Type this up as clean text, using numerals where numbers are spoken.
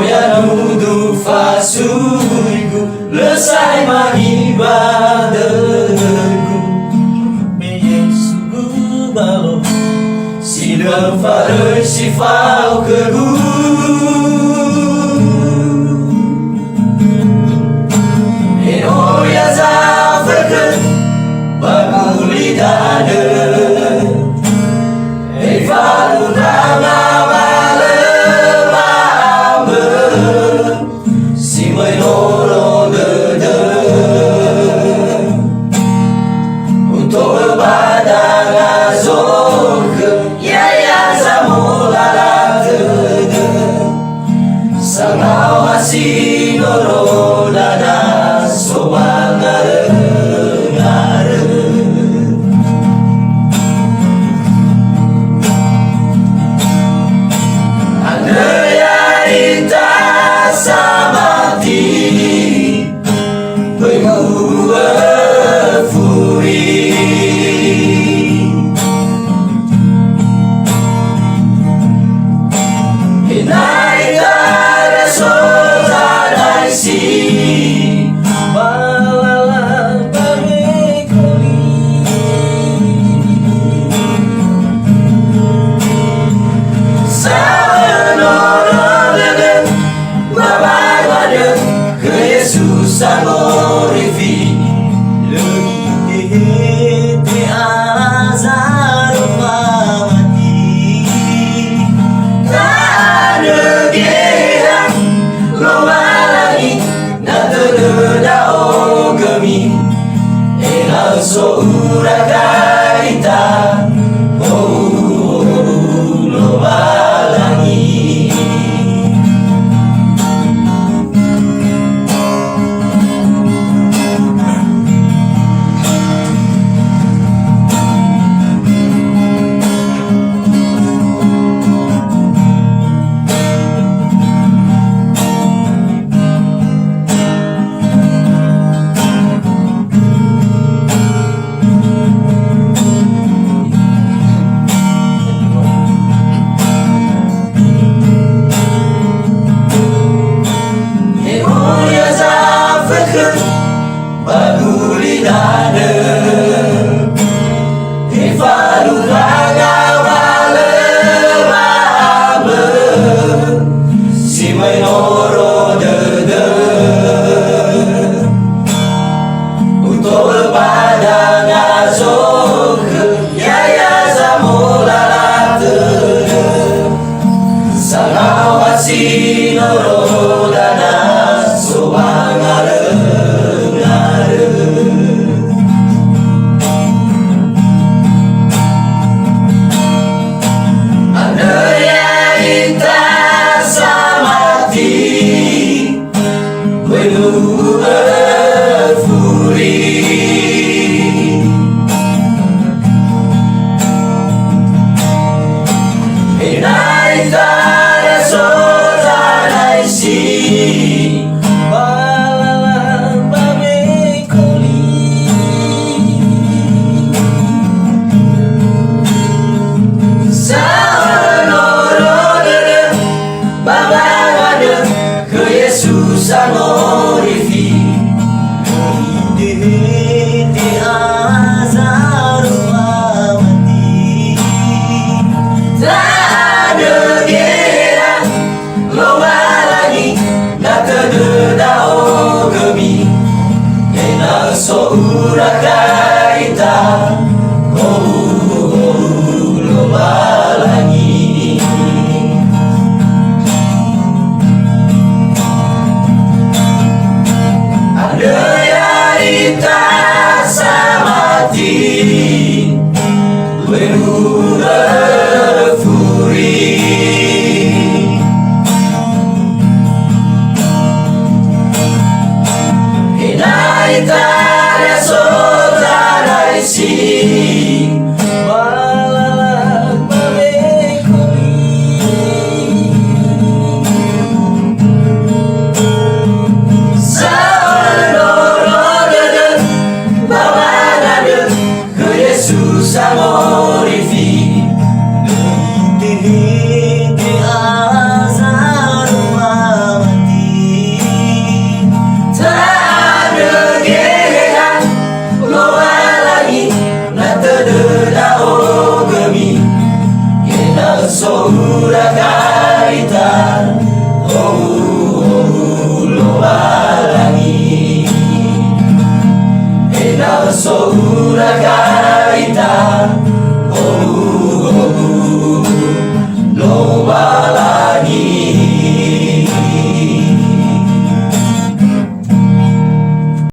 ya nudu fasuiku lesai mengibadarku me Yesu balo si đơn phare si phao cơ gu e oya za fakir baguli dada e falu rama male mama si mai noro de untuk badang azok ya zamula de sama masih noro dada soal ngare samati berfuri inai gara sozanai si malala barikoli ke Yesus glorifie le te azar famati ta de guerre lo malani na de da ogami e la soura carità oh lo malani. Baguli dada Ifalu ragawale mama si mai noro dede untuk padang azok ya zamula late Faomasi Yesu dana subangare Yesus